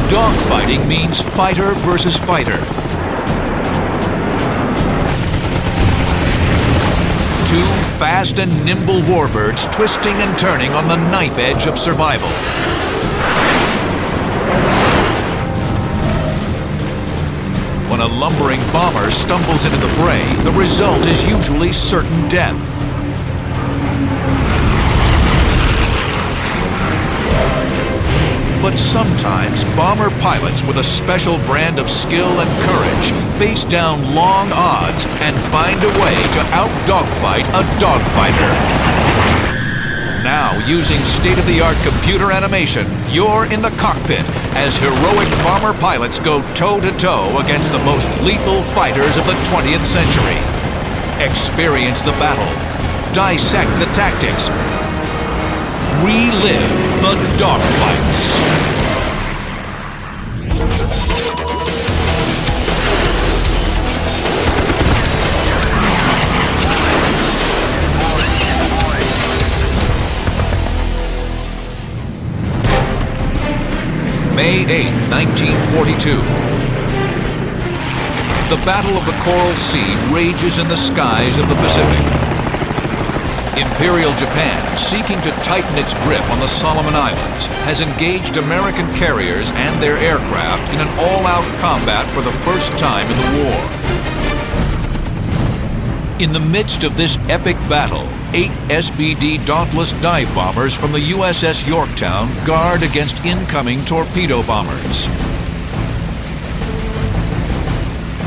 Dogfighting means fighter versus fighter. Two fast and nimble warbirds twisting and turning on the knife edge of survival. When a lumbering bomber stumbles into the fray, the result is usually certain death. But sometimes bomber pilots with a special brand of skill and courage face down long odds and find a way to out-dogfight a dogfighter. Now, using state-of-the-art computer animation, you're in the cockpit as heroic bomber pilots go toe-to-toe against the most lethal fighters of the 20th century. Experience the battle. Dissect the tactics. Relive the Dogfights. May 8, 1942. The Battle of the Coral Sea rages in the skies of the Pacific. Imperial Japan, seeking to tighten its grip on the Solomon Islands, has engaged American carriers and their aircraft in an all-out combat for the first time in the war. In the midst of this epic battle, 8 SBD Dauntless dive bombers from the USS Yorktown guard against incoming torpedo bombers.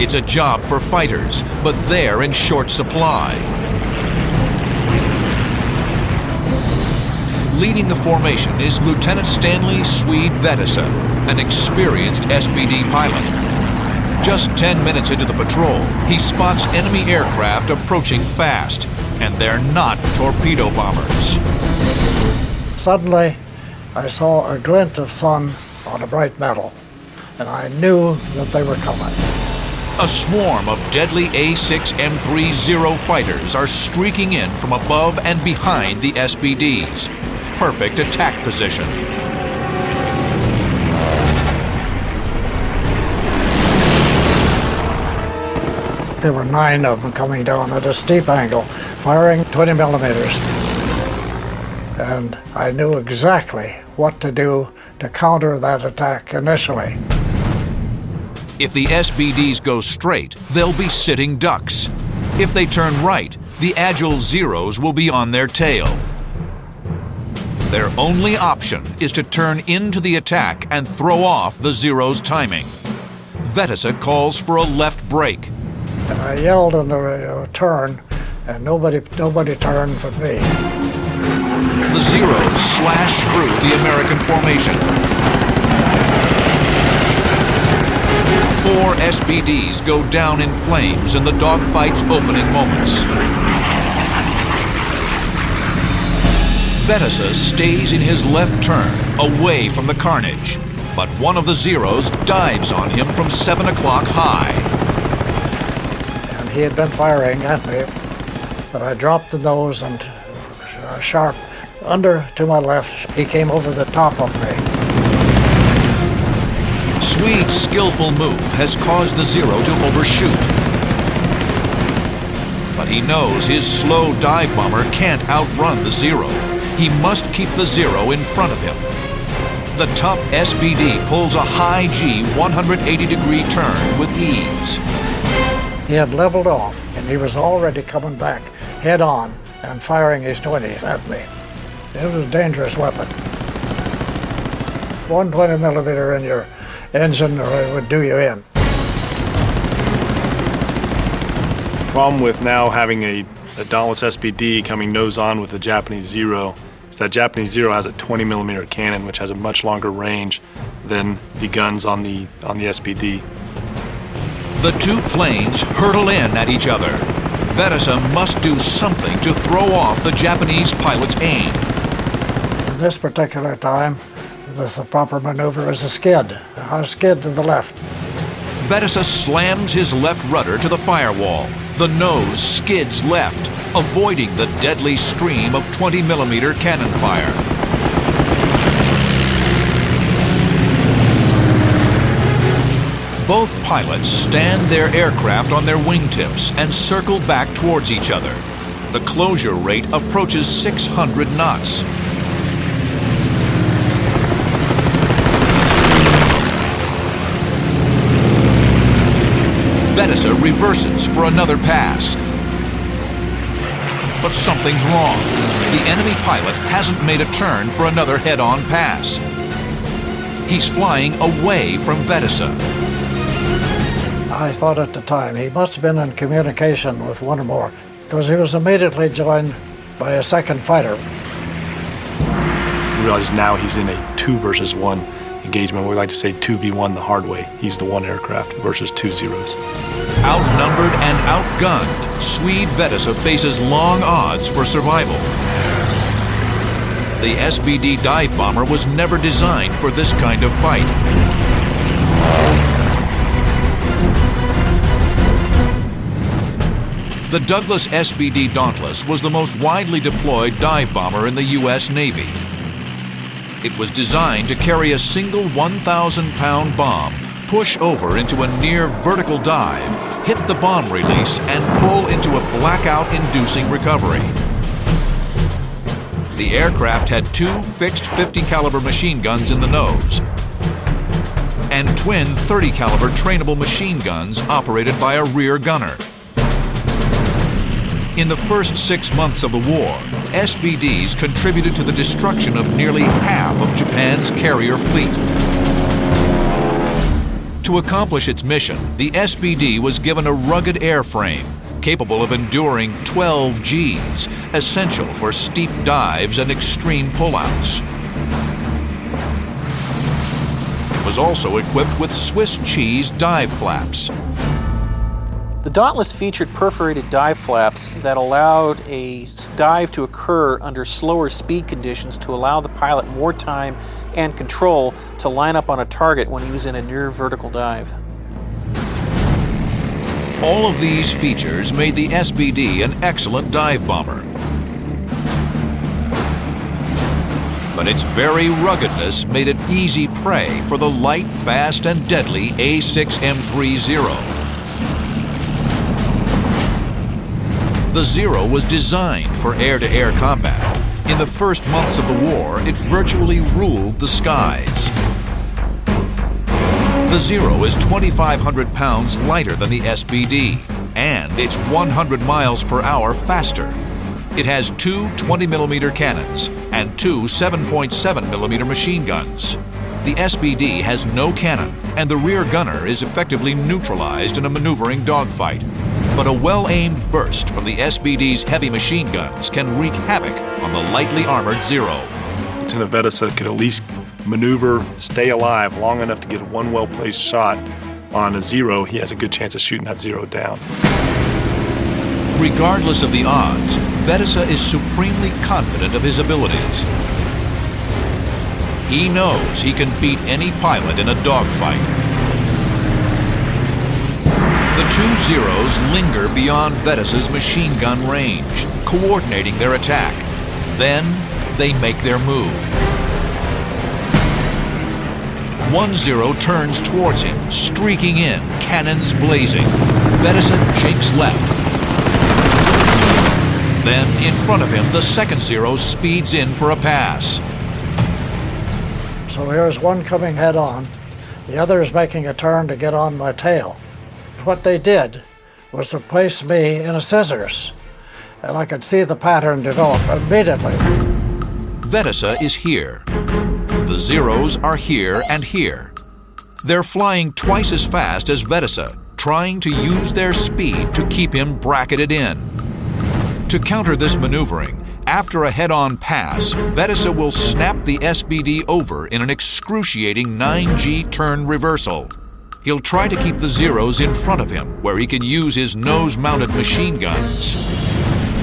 It's a job for fighters, but they're in short supply. Leading the formation is Lieutenant Stanley Swede Vettesa, an experienced SBD pilot. Just 10 minutes into the patrol, he spots enemy aircraft approaching fast, and they're not torpedo bombers. Suddenly, I saw a glint of sun on a bright metal, and I knew that they were coming. A swarm of deadly A6M30 fighters are streaking in from above and behind the SBDs. Perfect attack position. There were 9 of them coming down at a steep angle, firing 20 millimeters. And I knew exactly what to do to counter that attack initially. If the SBDs go straight, they'll be sitting ducks. If they turn right, the agile Zeros will be on their tail. Their only option is to turn into the attack and throw off the Zero's timing. Vettesa calls for a left brake. I yelled on the turn, and nobody turned but me. The Zeros slash through the American formation. 4 SBDs go down in flames in the dogfight's opening moments. Vettesa stays in his left turn, away from the carnage, but one of the Zeros dives on him from 7 o'clock high. And he had been firing at me, but I dropped the nose and sharp under to my left, he came over the top of me. Swede's skillful move has caused the Zero to overshoot. But he knows his slow dive bomber can't outrun the Zero. He must keep the Zero in front of him. The tough SBD pulls a high G 180-degree turn with ease. He had leveled off, and he was already coming back head-on and firing his 20s at me. It was a dangerous weapon. 120 millimeter in your engine or it would do you in. Problem with now having a Dauntless SBD coming nose-on with a Japanese Zero is that Japanese Zero has a 20 millimeter cannon, which has a much longer range than the guns on the SBD. The two planes hurtle in at each other. Vettesa must do something to throw off the Japanese pilot's aim. In this particular time, the proper maneuver is a skid to the left. Vettesa slams his left rudder to the firewall. The nose skids left, avoiding the deadly stream of 20 millimeter cannon fire. pilots stand their aircraft on their wingtips and circle back towards each other. The closure rate approaches 600 knots. Vedesa reverses for another pass. But something's wrong. The enemy pilot hasn't made a turn for another head-on pass. He's flying away from Vedesa. I thought at the time he must have been in communication with one or more, because he was immediately joined by a second fighter. You realize now he's in a 2 versus 1 engagement. We like to say 2v1 the hard way. He's the one aircraft versus 2 Zeros. Outnumbered and outgunned, Swede Vedesa faces long odds for survival. The SBD dive bomber was never designed for this kind of fight. The Douglas SBD Dauntless was the most widely deployed dive bomber in the U.S. Navy. It was designed to carry a single 1,000-pound bomb, push over into a near vertical dive, hit the bomb release, and pull into a blackout-inducing recovery. The aircraft had 2 fixed 50-caliber machine guns in the nose and twin 30-caliber trainable machine guns operated by a rear gunner. In the first 6 months of the war, SBDs contributed to the destruction of nearly half of Japan's carrier fleet. To accomplish its mission, the SBD was given a rugged airframe capable of enduring 12 Gs, essential for steep dives and extreme pullouts. It was also equipped with Swiss cheese dive flaps. The Dauntless featured perforated dive flaps that allowed a dive to occur under slower speed conditions to allow the pilot more time and control to line up on a target when he was in a near vertical dive. All of these features made the SBD an excellent dive bomber. But its very ruggedness made it easy prey for the light, fast, and deadly A6M3 The Zero was designed for air-to-air combat. In the first months of the war, it virtually ruled the skies. The Zero is 2,500 pounds lighter than the SBD, and it's 100 miles per hour faster. It has 2 20mm cannons and 2 7.7mm machine guns. The SBD has no cannon, and the rear gunner is effectively neutralized in a maneuvering dogfight. But a well-aimed burst from the SBD's heavy machine guns can wreak havoc on the lightly armored Zero. Lieutenant Vedesa could at least maneuver, stay alive long enough to get one well-placed shot on a Zero. He has a good chance of shooting that Zero down. Regardless of the odds, Vedesa is supremely confident of his abilities. He knows he can beat any pilot in a dogfight. The 2 Zeros linger beyond Vedesa's machine gun range, coordinating their attack. Then they make their move. 1 Zero turns towards him, streaking in, cannons blazing. Vedesa jinks left. Then, in front of him, the 2nd Zero speeds in for a pass. So here's one coming head on. The other is making a turn to get on my tail. What they did was to place me in a scissors, and I could see the pattern develop immediately. Vedesa is here. The Zeros are here and here. They're flying twice as fast as Vedesa, trying to use their speed to keep him bracketed in. To counter this maneuvering, after a head-on pass, Vedesa will snap the SBD over in an excruciating 9G turn reversal. He'll try to keep the Zeros in front of him, where he can use his nose-mounted machine guns.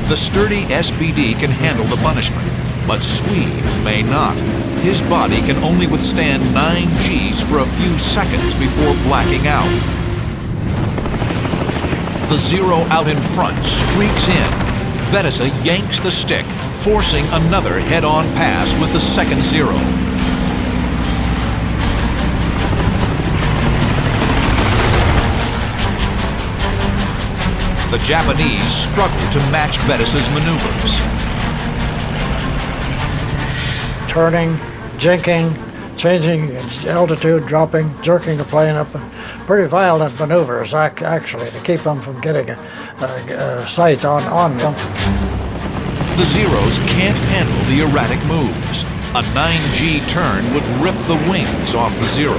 The sturdy SBD can handle the punishment, but Swede may not. His body can only withstand 9 Gs for a few seconds before blacking out. The Zero out in front streaks in. Vedesa yanks the stick, forcing another head-on pass with the 2nd Zero. The Japanese struggle to match Vedasa's maneuvers. Turning, jinking, changing its altitude, dropping, jerking the plane up, and pretty violent maneuvers actually to keep them from getting a sight on them. The Zeros can't handle the erratic moves. A 9G turn would rip the wings off the Zero.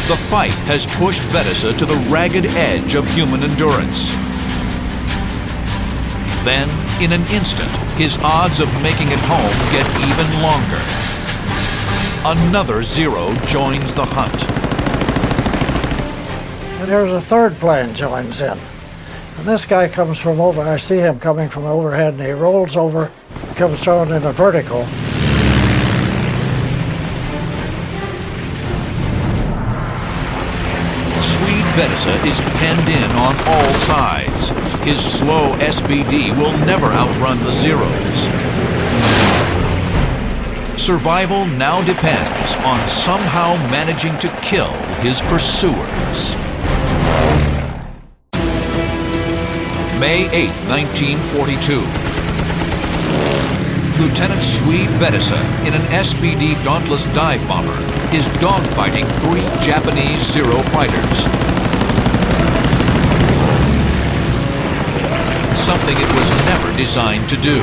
The fight has pushed Vedasa to the ragged edge of human endurance. Then, in an instant, his odds of making it home get even longer. Another Zero joins the hunt. And there's a third plane joins in. And this guy comes from over, I see him coming from overhead, and he rolls over, comes down in a vertical. Swede Vedasa is penned in on all sides. His slow SBD will never outrun the Zeros. Survival now depends on somehow managing to kill his pursuers. May 8, 1942. Lieutenant Swede Vedasa, in an SBD Dauntless dive bomber, is dogfighting 3 Japanese Zero fighters. Something it was never designed to do.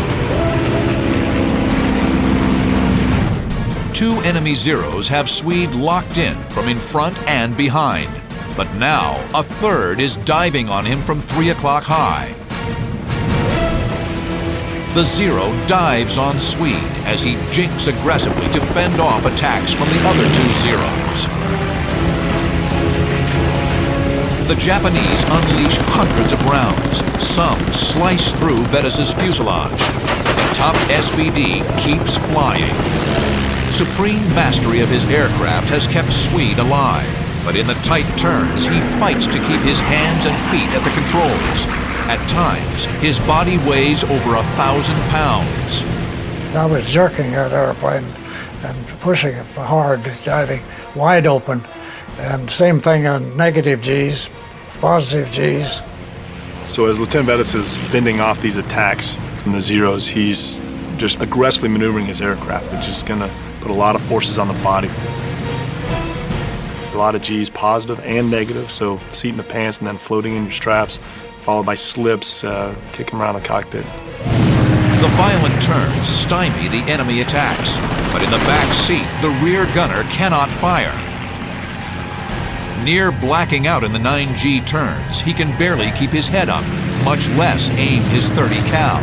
2 enemy Zeros have Swede locked in from in front and behind. But now, a third is diving on him from 3 o'clock high. The Zero dives on Swede as he jinks aggressively to fend off attacks from the other 2 Zeros. The Japanese unleash hundreds of rounds. Some slice through Vedasa's fuselage. The top SBD keeps flying. Supreme mastery of his aircraft has kept Swede alive. But in the tight turns, he fights to keep his hands and feet at the controls. At times, his body weighs over 1,000 pounds. I was jerking that airplane and pushing it hard, diving wide open. And same thing on negative Gs, positive Gs. So as Lieutenant Vedasa is fending off these attacks from the Zeros, he's just aggressively maneuvering his aircraft, which is going to put a lot of forces on the body. A lot of G's, positive and negative, so seat in the pants and then floating in your straps, followed by slips, kicking around the cockpit. The violent turns stymie the enemy attacks, but in the back seat, the rear gunner cannot fire. Near blacking out in the 9G turns, he can barely keep his head up, much less aim his .30 cal.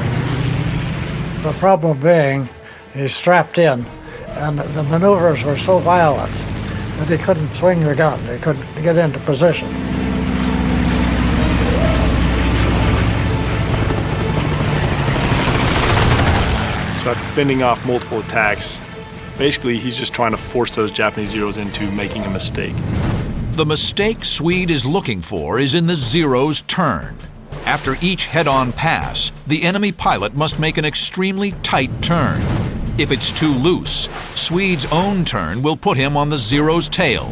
The problem being, he's strapped in, and the maneuvers were so violent that he couldn't swing the gun. He couldn't get into position. So after fending off multiple attacks, basically he's just trying to force those Japanese Zeros into making a mistake. The mistake Swede is looking for is in the Zero's turn. After each head-on pass, the enemy pilot must make an extremely tight turn. If it's too loose, Swede's own turn will put him on the Zero's tail.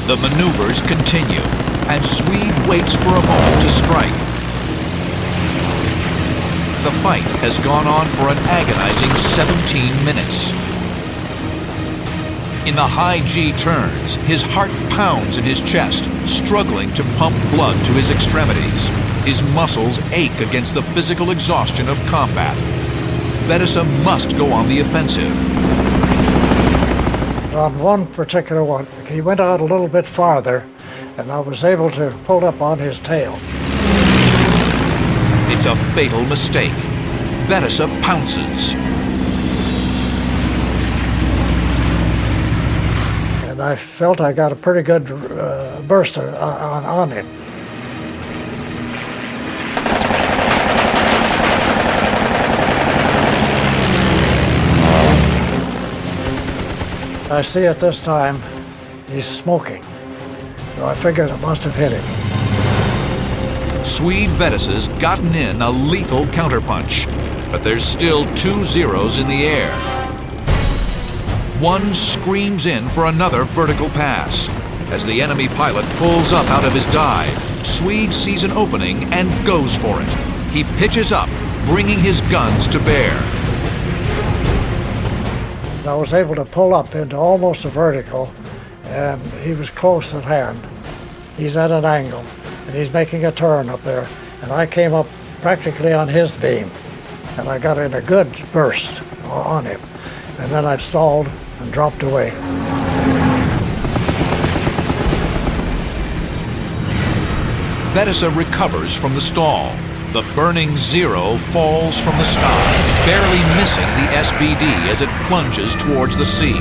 The maneuvers continue, and Swede waits for a moment to strike. The fight has gone on for an agonizing 17 minutes. In the high G turns, his heart pounds in his chest, struggling to pump blood to his extremities. His muscles ache against the physical exhaustion of combat. Vedasa must go on the offensive. On one particular one, he went out a little bit farther, and I was able to pull up on his tail. It's a fatal mistake. Vedasa pounces. And I felt I got a pretty good burst on him. I see at this time he's smoking, so I figured it must have hit him. Swede Vedasa's gotten in a lethal counterpunch, but there's still 2 Zeros in the air. One screams in for another vertical pass. As the enemy pilot pulls up out of his dive, Swede sees an opening and goes for it. He pitches up, bringing his guns to bear. I was able to pull up into almost a vertical, and he was close at hand. He's at an angle, and he's making a turn up there, and I came up practically on his beam, and I got in a good burst on him, and then I stalled and dropped away. Vedesa recovers from the stall. The burning Zero falls from the sky, barely missing the SBD as it plunges towards the sea.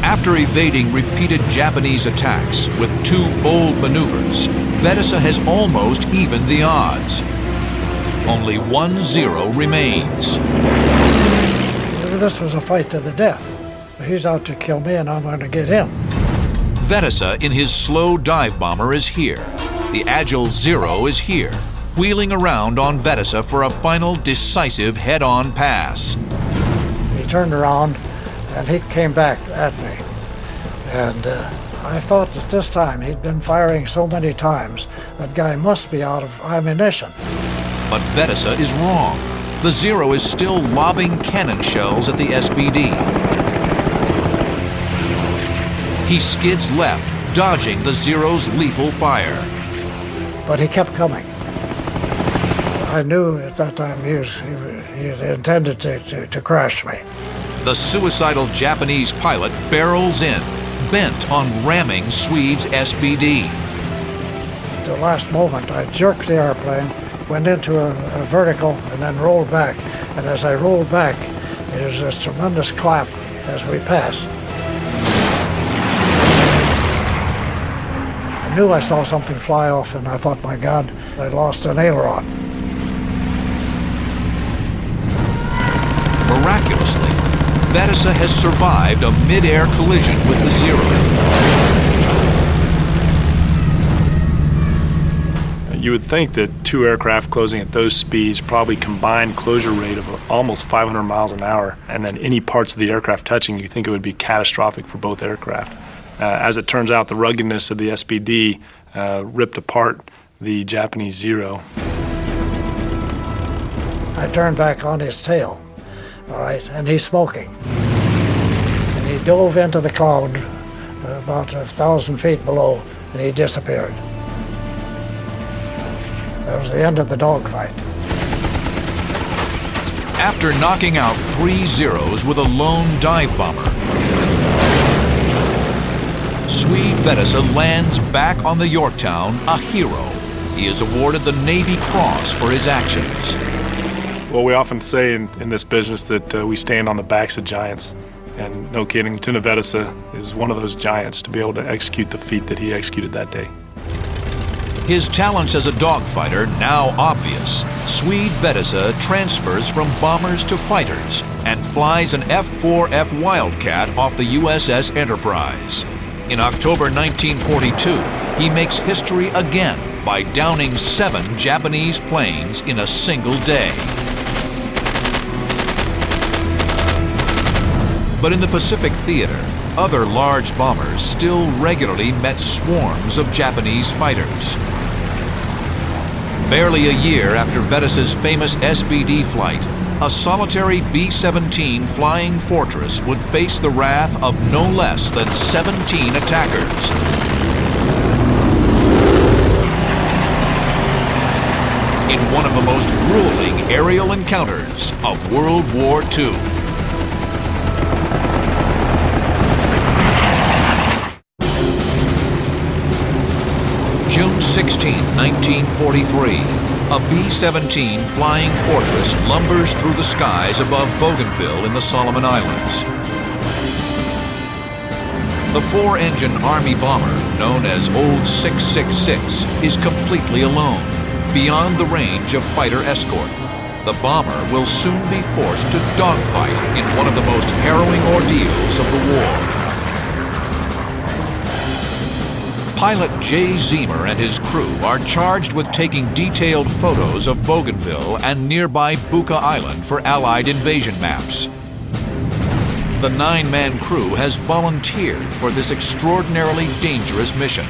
After evading repeated Japanese attacks with 2 bold maneuvers, Vedesa has almost evened the odds. Only 1 Zero remains. This was a fight to the death. He's out to kill me, and I'm going to get him. Vedesa in his slow dive bomber is here. The Agile Zero is here, wheeling around on Vedesa for a final decisive head-on pass. He turned around and he came back at me. And I thought that this time he'd been firing so many times, that guy must be out of ammunition. But Vedesa is wrong. The Zero is still lobbing cannon shells at the SBD. He skids left, dodging the Zero's lethal fire. But he kept coming. I knew at that time he intended to crash me. The suicidal Japanese pilot barrels in, bent on ramming Swede's SBD. At the last moment, I jerked the airplane, went into a vertical, and then rolled back. And as I rolled back, there was this tremendous clap as we passed. I knew I saw something fly off, and I thought, my God, I lost an aileron. Miraculously, Vedesa has survived a mid-air collision with the Zero. You would think that 2 aircraft closing at those speeds, probably combined closure rate of almost 500 miles an hour, and then any parts of the aircraft touching, you think it would be catastrophic for both aircraft. As it turns out, the ruggedness of the SBD ripped apart the Japanese Zero. I turned back on his tail, all right, and he's smoking. And he dove into the cloud about 1,000 feet below, and he disappeared. That was the end of the dogfight. After knocking out 3 Zeros with a lone dive bomber, Swede Vedesa lands back on the Yorktown a hero. He is awarded the Navy Cross for his actions. Well, we often say in this business that we stand on the backs of giants. And no kidding, Lieutenant Vedesa is one of those giants to be able to execute the feat that he executed that day. His talents as a dogfighter now obvious, Swede Vedesa transfers from bombers to fighters and flies an F-4F Wildcat off the USS Enterprise. In October 1942, he makes history again by downing 7 Japanese planes in a single day. But in the Pacific Theater, other large bombers still regularly met swarms of Japanese fighters. Barely a year after Vedesa's famous SBD flight, a solitary B-17 Flying Fortress would face the wrath of no less than 17 attackers. In one of the most grueling aerial encounters of World War II. June 16, 1943, a B-17 Flying Fortress lumbers through the skies above Bougainville in the Solomon Islands. The 4-engine Army bomber, known as Old 666, is completely alone, beyond the range of fighter escort. The bomber will soon be forced to dogfight in one of the most harrowing ordeals of the war. Pilot Jay Zemer and his crew are charged with taking detailed photos of Bougainville and nearby Buka Island for Allied invasion maps. The 9-man crew has volunteered for this extraordinarily dangerous mission.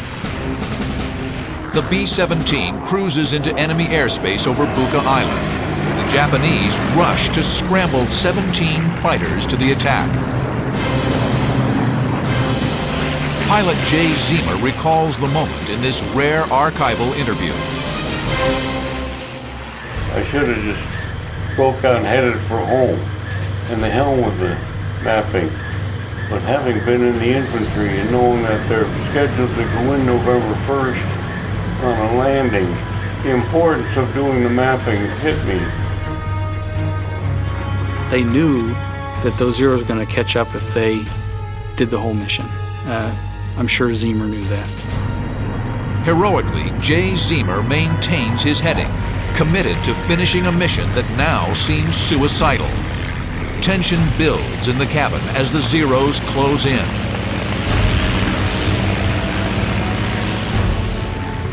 The B-17 cruises into enemy airspace over Buka Island. The Japanese rush to scramble 17 fighters to the attack. Pilot Jay Zemer recalls the moment in this rare archival interview. I should have just broke out and headed for home, and the hell with the mapping. But having been in the infantry and knowing that they're scheduled to go in November 1st on a landing, the importance of doing the mapping hit me. They knew that those Zeros were going to catch up if they did the whole mission. I'm sure Zemer knew that. Heroically, Jay Zemer maintains his heading, committed to finishing a mission that now seems suicidal. Tension builds in the cabin as the Zeros close in.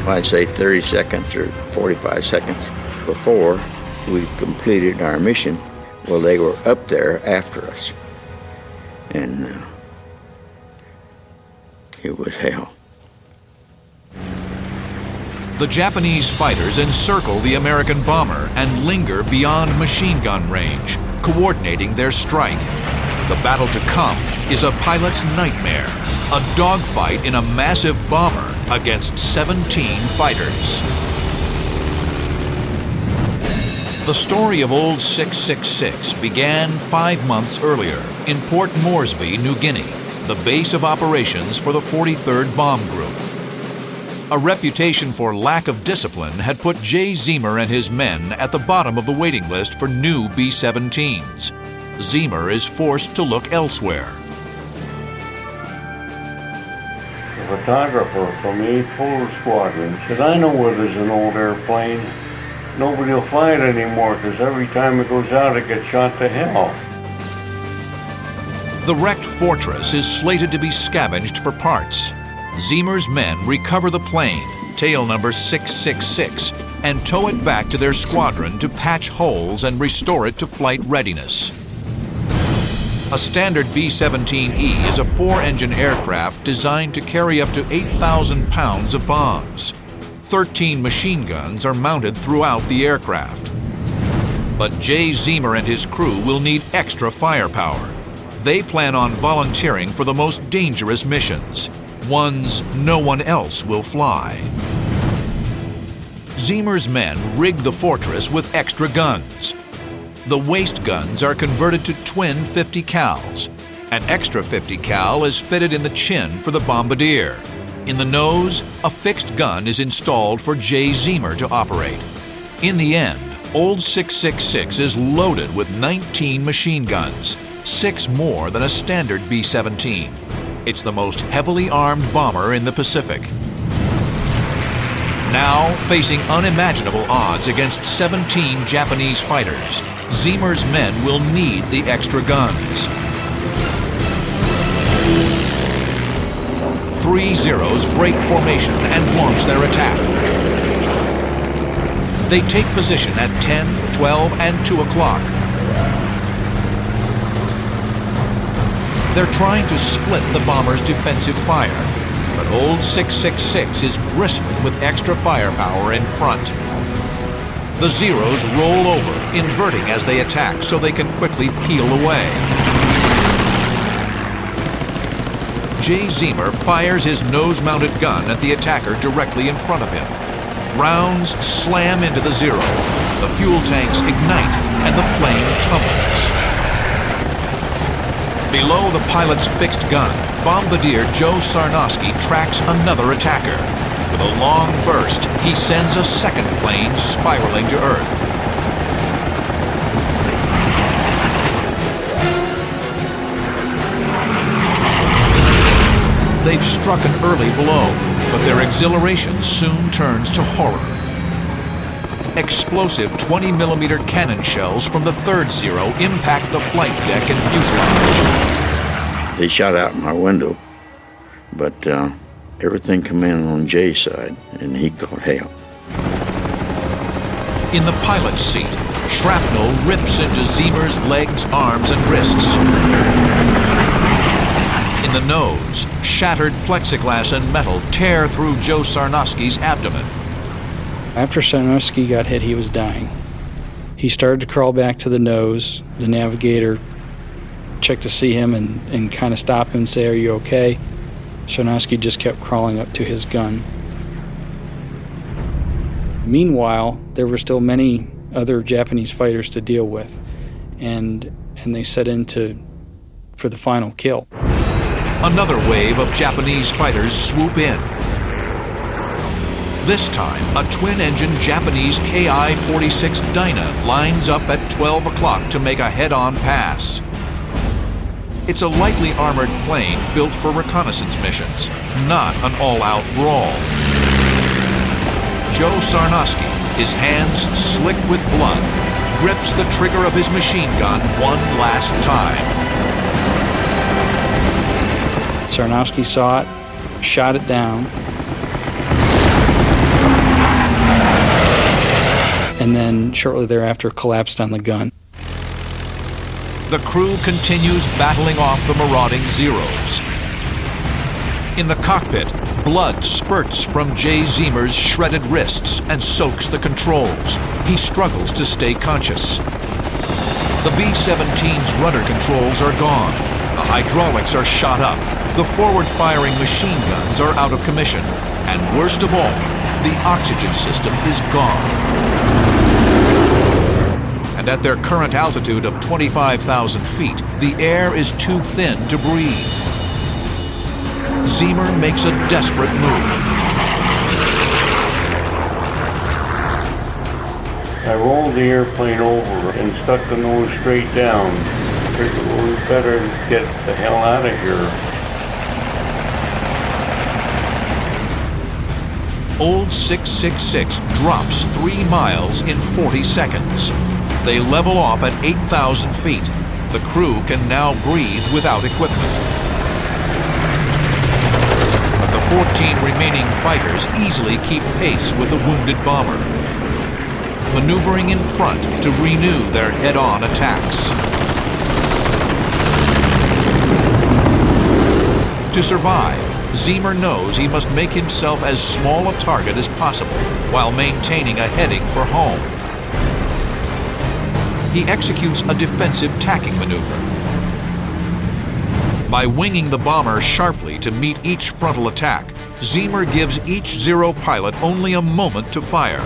I'd say 30 seconds or 45 seconds before we completed our mission, well, they were up there after us. And it was hell. The Japanese fighters encircle the American bomber and linger beyond machine gun range, coordinating their strike. The battle to come is a pilot's nightmare, a dogfight in a massive bomber against 17 fighters. The story of Old 666 began 5 months earlier in Port Moresby, New Guinea, the base of operations for the 43rd Bomb Group. A reputation for lack of discipline had put Jay Zemer and his men at the bottom of the waiting list for new B-17s. Zemer is forced to look elsewhere. The photographer from the 8th Photo Squadron said, "I know where there's an old airplane. Nobody will fly it anymore because every time it goes out it gets shot to hell." The wrecked fortress is slated to be scavenged for parts. Zemer's men recover the plane, tail number 666, and tow it back to their squadron to patch holes and restore it to flight readiness. A standard B-17E is a 4-engine aircraft designed to carry up to 8,000 pounds of bombs. 13 machine guns are mounted throughout the aircraft. But Jay Zemer and his crew will need extra firepower. They plan on volunteering for the most dangerous missions, ones no one else will fly. Zemer's men rig the fortress with extra guns. The waist guns are converted to twin 50 cals. An extra 50 cal is fitted in the chin for the bombardier. In the nose, a fixed gun is installed for Jay Zemer to operate. In the end, Old 666 is loaded with 19 machine guns, 6 more than a standard B-17. It's the most heavily armed bomber in the Pacific. Now, facing unimaginable odds against 17 Japanese fighters, Zemer's men will need the extra guns. 3 Zeros break formation and launch their attack. They take position at 10, 12, and 2 o'clock. They're trying to split the bomber's defensive fire, but Old 666 is bristling with extra firepower in front. The Zeros roll over, inverting as they attack so they can quickly peel away. Jay Zemer fires his nose-mounted gun at the attacker directly in front of him. Rounds slam into the Zero. The fuel tanks ignite and the plane tumbles. Below the pilot's fixed gun, Bombardier Joe Sarnowski tracks another attacker. With a long burst, he sends a second plane spiraling to Earth. They've struck an early blow, but their exhilaration soon turns to horror. Explosive 20mm cannon shells from the third Zero impact the flight deck and fuselage. They shot out my window, but everything come in on Jay's side, and he caught hell. In the pilot's seat, shrapnel rips into Ziemer's legs, arms, and wrists. In the nose, shattered plexiglass and metal tear through Joe Sarnowski's abdomen. After Sarnowski got hit, he was dying. He started to crawl back to the nose. The navigator checked to see him and kind of stop him and say, "Are you okay?" Sarnowski just kept crawling up to his gun. Meanwhile, there were still many other Japanese fighters to deal with, and they set in for the final kill. Another wave of Japanese fighters swoop in. This time, a twin-engine Japanese Ki-46 Dyna lines up at 12 o'clock to make a head-on pass. It's a lightly armored plane built for reconnaissance missions, not an all-out brawl. Joe Sarnowski, his hands slick with blood, grips the trigger of his machine gun one last time. Sarnowski saw it, shot it down, and then shortly thereafter collapsed on the gun. The crew continues battling off the marauding Zeros. In the cockpit, blood spurts from Jay Ziemer's shredded wrists and soaks the controls. He struggles to stay conscious. The B-17's rudder controls are gone. The hydraulics are shot up. The forward-firing machine guns are out of commission. And worst of all, the oxygen system is gone. And at their current altitude of 25,000 feet, the air is too thin to breathe. Ziemer makes a desperate move. I rolled the airplane over and stuck the nose straight down. Figured it was better to get the hell out of here. Old 666 drops 3 miles in 40 seconds. They level off at 8,000 feet. The crew can now breathe without equipment. The 14 remaining fighters easily keep pace with the wounded bomber, maneuvering in front to renew their head-on attacks. To survive, Ziemer knows he must make himself as small a target as possible while maintaining a heading for home. He executes a defensive tacking maneuver. By winging the bomber sharply to meet each frontal attack, Ziemer gives each Zero pilot only a moment to fire.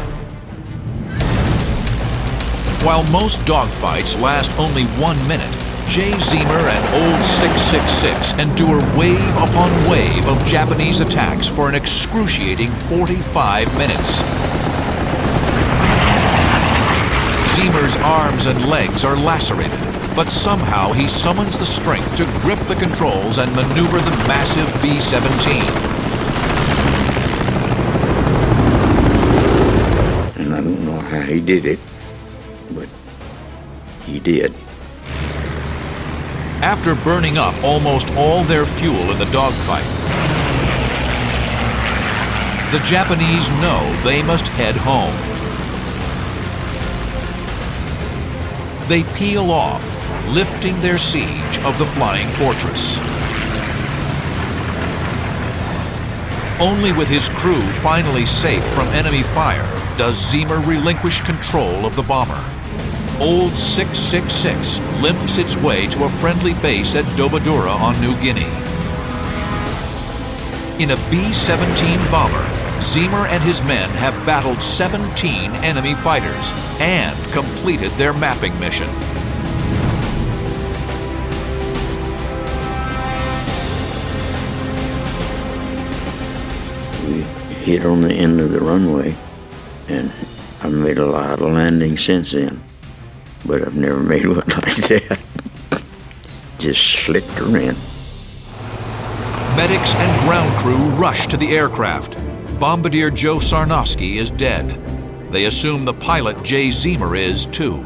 While most dogfights last only 1 minute, Jay Ziemer and Old 666 endure wave upon wave of Japanese attacks for an excruciating 45 minutes. Ziemer's arms and legs are lacerated, but somehow he summons the strength to grip the controls and maneuver the massive B-17. And I don't know how he did it, but he did. After burning up almost all their fuel in the dogfight, the Japanese know they must head home. They peel off, lifting their siege of the flying fortress. Only with his crew finally safe from enemy fire does Ziemer relinquish control of the bomber. Old 666 limps its way to a friendly base at Dobadura on New Guinea. In a B-17 bomber, Ziemer and his men have battled 17 enemy fighters and completed their mapping mission. We hit on the end of the runway, and I've made a lot of landings since then, but I've never made one like that. Just slicked her in. Medics and ground crew rush to the aircraft. Bombardier Joe Sarnowski is dead. They assume the pilot Jay Ziemer is too.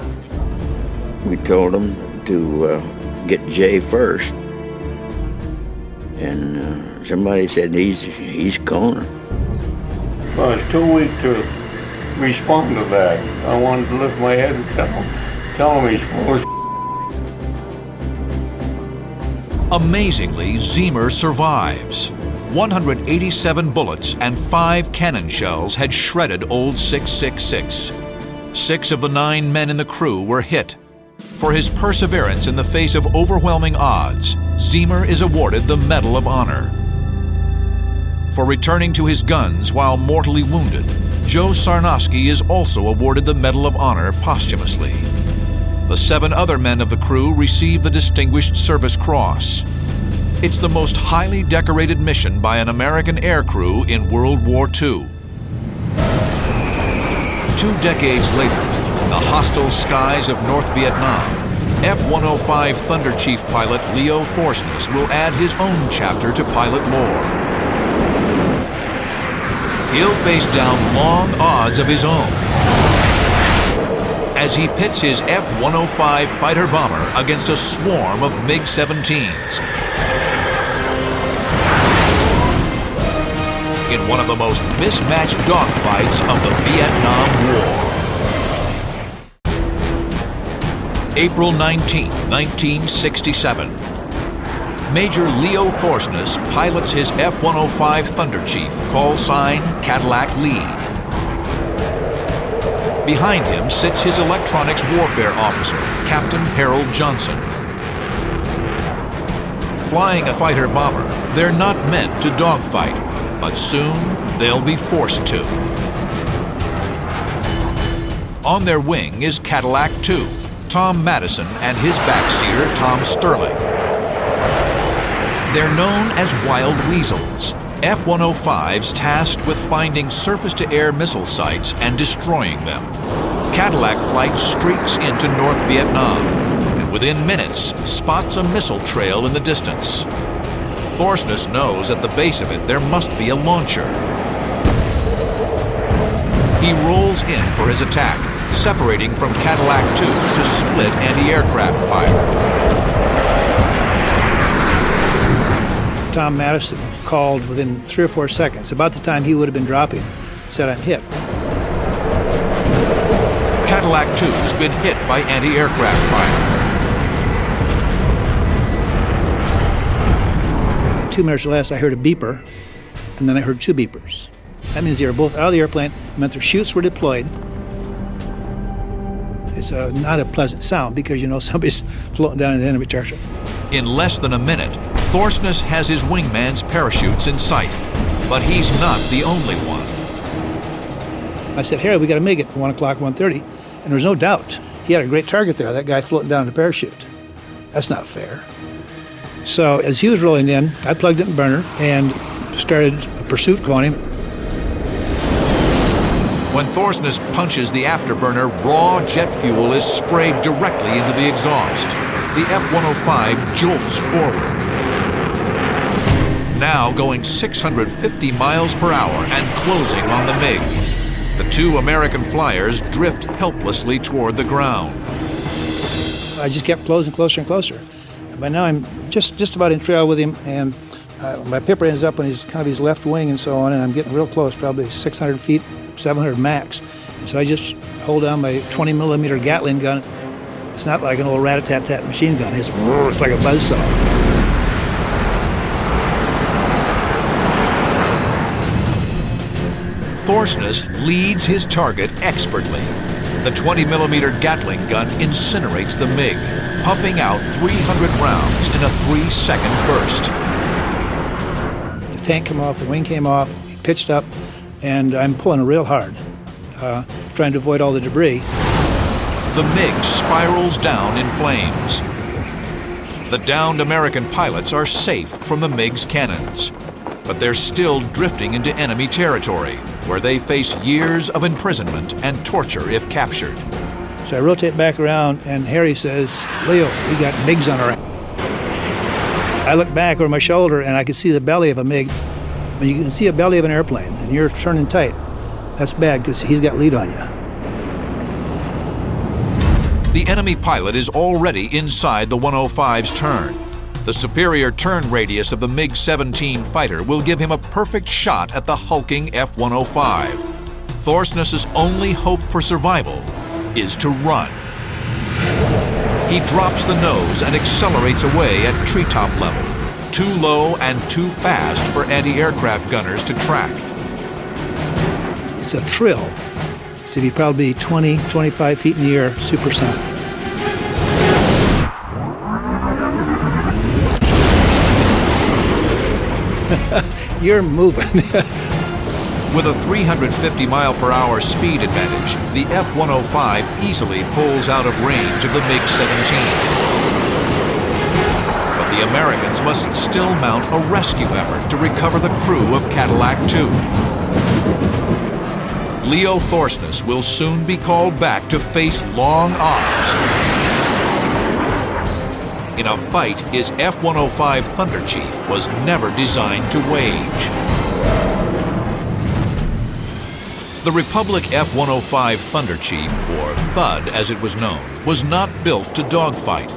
We told them to get Jay first, and somebody said he's gone. I was too weak to respond to that. I wanted to lift my head and tell him he's full of Amazingly, Ziemer survives. 187 bullets and 5 cannon shells had shredded old 666. 6 of the 9 men in the crew were hit. For his perseverance in the face of overwhelming odds, Ziemer is awarded the Medal of Honor. For returning to his guns while mortally wounded, Joe Sarnoski is also awarded the Medal of Honor posthumously. The 7 other men of the crew receive the Distinguished Service Cross. It's the most highly decorated mission by an American aircrew in World War II. 2 decades later, in the hostile skies of North Vietnam, F-105 Thunder Chief pilot Leo Thorsness will add his own chapter to pilot lore. He'll face down long odds of his own as he pits his F-105 fighter bomber against a swarm of MiG-17s. In one of the most mismatched dogfights of the Vietnam War. April 19, 1967. Major Leo Thorsness pilots his F-105 Thunder Chief, call sign Cadillac Lead. Behind him sits his electronics warfare officer, Captain Harold Johnson. Flying a fighter bomber, they're not meant to dogfight, but soon they'll be forced to. On their wing is Cadillac 2, Tom Madison and his backseater, Tom Sterling. They're known as Wild Weasels, F-105s tasked with finding surface-to-air missile sites and destroying them. Cadillac flight streaks into North Vietnam, and within minutes spots a missile trail in the distance. Thorsness knows at the base of it there must be a launcher. He rolls in for his attack, separating from Cadillac 2 to split anti-aircraft fire. Tom Madison called within 3 or 4 seconds, about the time he would have been dropping, said, "I'm hit." Cadillac 2's been hit by anti-aircraft fire. 2 minutes or less, I heard a beeper, and then I heard 2 beepers. That means they were both out of the airplane. It meant their chutes were deployed. It's not a pleasant sound because, you know, somebody's floating down in the enemy territory. In less than a minute, Thorsness has his wingman's parachutes in sight, but he's not the only one. I said, "Harry, we got to make it for 1 o'clock, 1:30. And there's no doubt. He had a great target there, that guy floating down in the parachute. That's not fair. So as he was rolling in, I plugged it in the burner and started a pursuit on him. When Thorsness punches the afterburner, raw jet fuel is sprayed directly into the exhaust. The F-105 jolts forward. Now going 650 miles per hour and closing on the MiG. The 2 American flyers drift helplessly toward the ground. I just kept closing closer and closer. By now I'm just about in trail with him, and my pipper ends up on his kind of his left wing and so on, and I'm getting real close, probably 600 feet, 700 max. So I just hold down my 20 millimeter Gatling gun. It's not like an old rat-a-tat-tat machine gun. It's like a buzzsaw. Thorsness leads his target expertly. The 20 millimeter Gatling gun incinerates the MiG, pumping out 300 rounds in a 3-second burst. The tank came off, the wing came off, he pitched up, and I'm pulling real hard, trying to avoid all the debris. The MiG spirals down in flames. The downed American pilots are safe from the MiG's cannons, but they're still drifting into enemy territory, where they face years of imprisonment and torture if captured. So I rotate back around, and Harry says, "Leo, we got MiGs on our..." I look back over my shoulder, and I could see the belly of a MiG. When you can see a belly of an airplane, and you're turning tight, that's bad, because he's got lead on you. The enemy pilot is already inside the 105's turn. The superior turn radius of the MiG-17 fighter will give him a perfect shot at the hulking F-105. Thorsness's only hope for survival is to run. He drops the nose and accelerates away at treetop level, too low and too fast for anti-aircraft gunners to track. It's a thrill to be probably 20, 25 feet in the air, supersonic. You're moving. With a 350 mile per hour speed advantage, the F-105 easily pulls out of range of the MiG-17. But the Americans must still mount a rescue effort to recover the crew of Cadillac II. Leo Thorsness will soon be called back to face long odds in a fight his F-105 Thunder Chief was never designed to wage. The Republic F-105 Thunder Chief, or THUD as it was known, was not built to dogfight.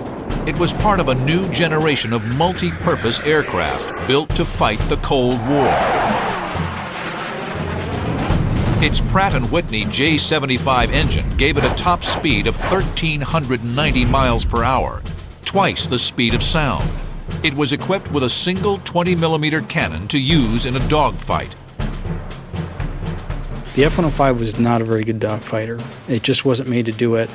It was part of a new generation of multi-purpose aircraft built to fight the Cold War. Its Pratt & Whitney J75 engine gave it a top speed of 1,390 miles per hour, twice the speed of sound. It was equipped with a single 20mm cannon to use in a dogfight. The F-105 was not a very good dogfighter. It just wasn't made to do it.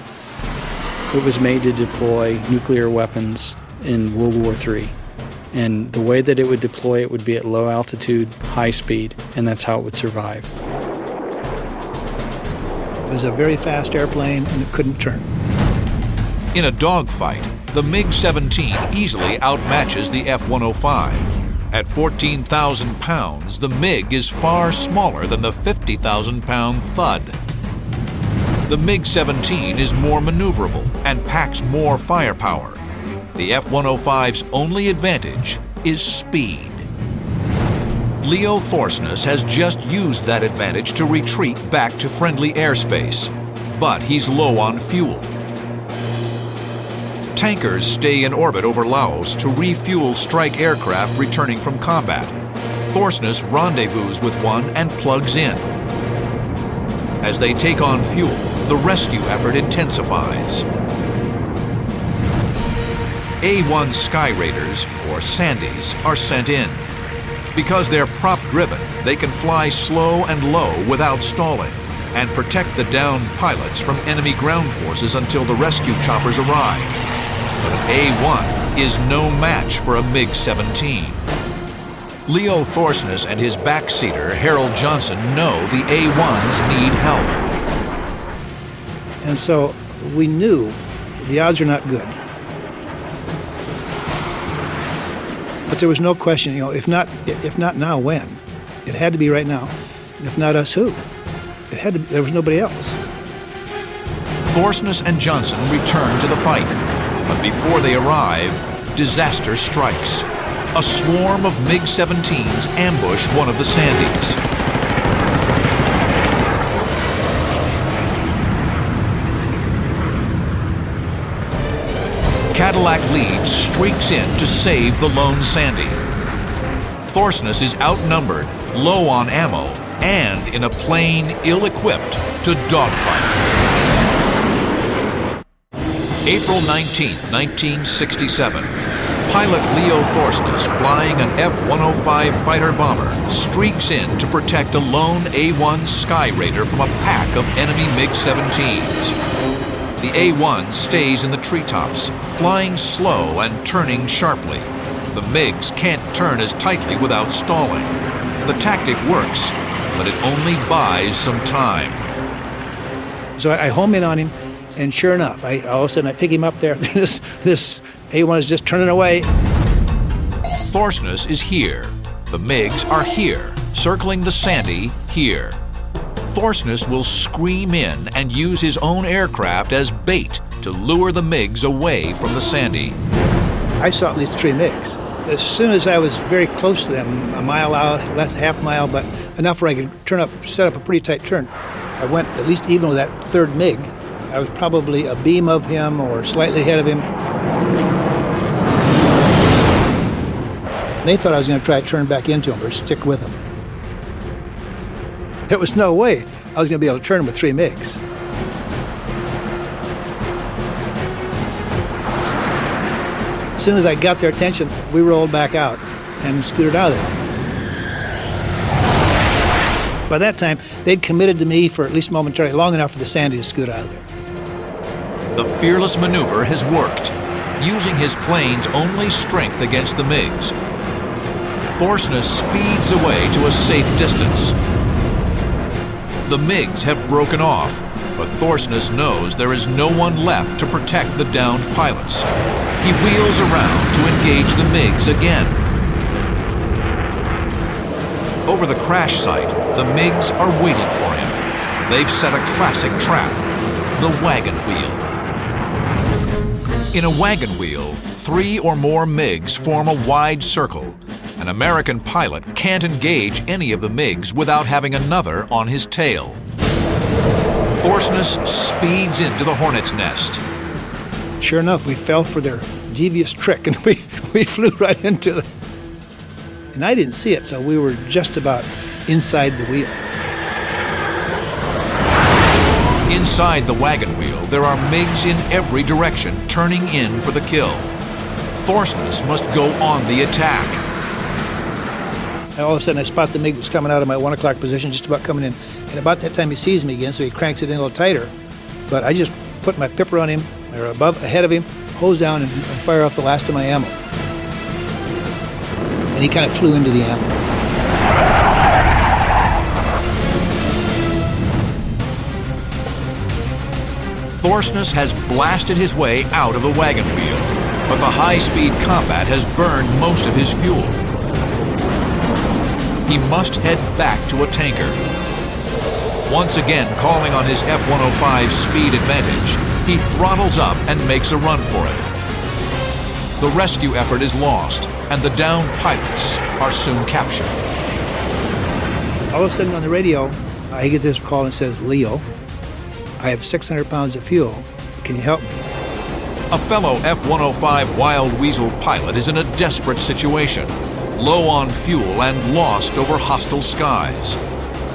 It was made to deploy nuclear weapons in World War III. And the way that it would deploy it would be at low altitude, high speed, and that's how it would survive. It was a very fast airplane and it couldn't turn. In a dogfight, the MiG-17 easily outmatches the F-105. At 14,000 pounds, the MiG is far smaller than the 50,000-pound THUD. The MiG-17 is more maneuverable and packs more firepower. The F-105's only advantage is speed. Leo Thorsness has just used that advantage to retreat back to friendly airspace, but he's low on fuel. Tankers stay in orbit over Laos to refuel strike aircraft returning from combat. Thorsness rendezvous with one and plugs in. As they take on fuel, the rescue effort intensifies. A-1 Sky Raiders, or Sandys, are sent in. Because they're prop-driven, they can fly slow and low without stalling and protect the downed pilots from enemy ground forces until the rescue choppers arrive. But an A-1 is no match for a MiG-17. Leo Thorsness and his backseater, Harold Johnson, know the A-1s need help. And so we knew the odds are not good. But there was no question, if not now, when? It had to be right now. If not us, who? It had to be, there was nobody else. Thorsness and Johnson return to the fight. But before they arrive, disaster strikes. A swarm of MiG-17s ambush one of the Sandys. Cadillac lead streaks in to save the lone Sandy. Thorsness is outnumbered, low on ammo, and in a plane ill-equipped to dogfight. April 19, 1967. Pilot Leo Thorsness, flying an F-105 fighter-bomber, streaks in to protect a lone A-1 Sky Raider from a pack of enemy MiG-17s. The A-1 stays in the treetops, flying slow and turning sharply. The MiGs can't turn as tightly without stalling. The tactic works, but it only buys some time. So I home in on him. And sure enough, all of a sudden I pick him up there. This A-1 is just turning away. Thorsness is here. The MiGs are here, circling the Sandy here. Thorsness will scream in and use his own aircraft as bait to lure the MiGs away from the Sandy. I saw at least 3 MiGs. As soon as I was very close to them, a mile out, less half mile, but enough where I could set up a pretty tight turn. I went at least even with that 3rd MiG. I was probably a beam of him or slightly ahead of him. They thought I was going to try to turn back into them or stick with them. There was no way I was going to be able to turn them with 3 MiGs. As soon as I got their attention, we rolled back out and scooted out of there. By that time, they'd committed to me for at least momentarily long enough for the Sandy to scoot out of there. The fearless maneuver has worked, using his plane's only strength against the MiGs. Thorsness speeds away to a safe distance. The MiGs have broken off, but Thorsness knows there is no one left to protect the downed pilots. He wheels around to engage the MiGs again. Over the crash site, the MiGs are waiting for him. They've set a classic trap, the wagon wheel. In a wagon wheel, 3 or more MiGs form a wide circle. An American pilot can't engage any of the MiGs without having another on his tail. Thorsness speeds into the hornet's nest. Sure enough, we fell for their devious trick, and we flew right into it. And I didn't see it, so we were just about inside the wheel. Inside the wagon wheel, there are MiGs in every direction, turning in for the kill. Thorsness must go on the attack. And all of a sudden, I spot the MiG that's coming out of my 1 o'clock position, just about coming in. And about that time, he sees me again, so he cranks it in a little tighter. But I just put my pipper on him, or ahead of him, hose down, and fire off the last of my ammo. And he kind of flew into the ammo. Thorsness has blasted his way out of the wagon wheel, but the high-speed combat has burned most of his fuel. He must head back to a tanker. Once again calling on his F-105's speed advantage, he throttles up and makes a run for it. The rescue effort is lost, and the downed pilots are soon captured. All of a sudden on the radio, I get this call and says, "Leo, I have 600 pounds of fuel. Can you help me?" A fellow F-105 Wild Weasel pilot is in a desperate situation, low on fuel and lost over hostile skies.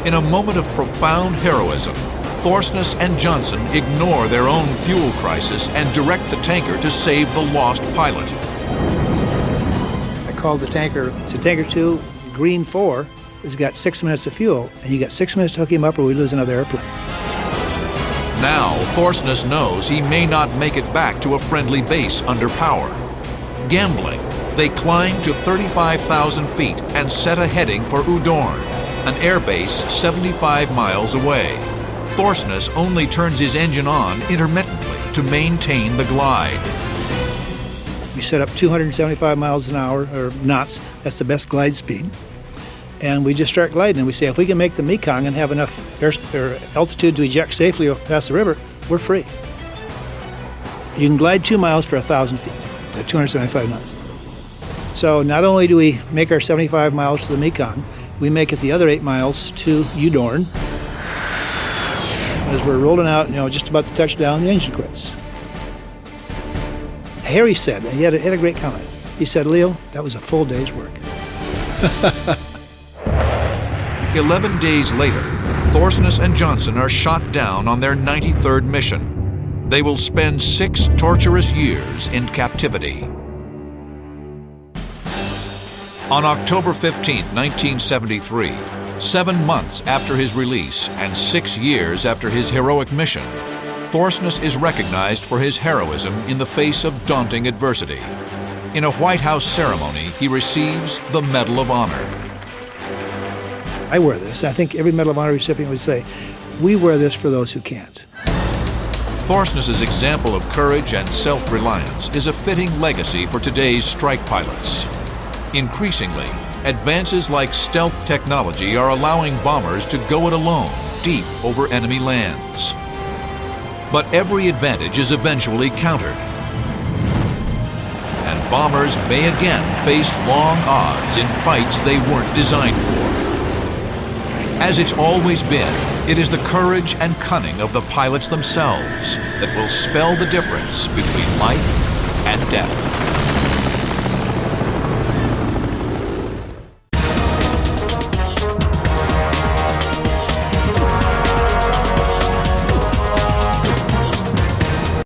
In a moment of profound heroism, Thorsness and Johnson ignore their own fuel crisis and direct the tanker to save the lost pilot. I called the tanker. Said, "Tanker 2, green 4, has got 6 minutes of fuel, and you got 6 minutes to hook him up or we lose another airplane." Now, Thorsness knows he may not make it back to a friendly base under power. Gambling, they climb to 35,000 feet and set a heading for Udorn, an airbase 75 miles away. Thorsness only turns his engine on intermittently to maintain the glide. We set up 275 miles an hour, or knots. That's the best glide speed. And we just start gliding, and we say, if we can make the Mekong and have enough altitude to eject safely past the river, we're free. You can glide 2 miles for 1,000 feet at 275 knots. So not only do we make our 75 miles to the Mekong, we make it the other 8 miles to Udorn. As we're rolling out, just about to touch down, the engine quits. Harry said, and he had a great comment. He said, "Leo, that was a full day's work." 11 days later, Thorsness and Johnson are shot down on their 93rd mission. They will spend 6 torturous years in captivity. On October 15, 1973, 7 months after his release and 6 years after his heroic mission, Thorsness is recognized for his heroism in the face of daunting adversity. In a White House ceremony, he receives the Medal of Honor. I wear this. I think every Medal of Honor recipient would say, we wear this for those who can't. Thorsness's example of courage and self-reliance is a fitting legacy for today's strike pilots. Increasingly, advances like stealth technology are allowing bombers to go it alone, deep over enemy lands. But every advantage is eventually countered, and bombers may again face long odds in fights they weren't designed for. As it's always been, it is the courage and cunning of the pilots themselves that will spell the difference between life and death.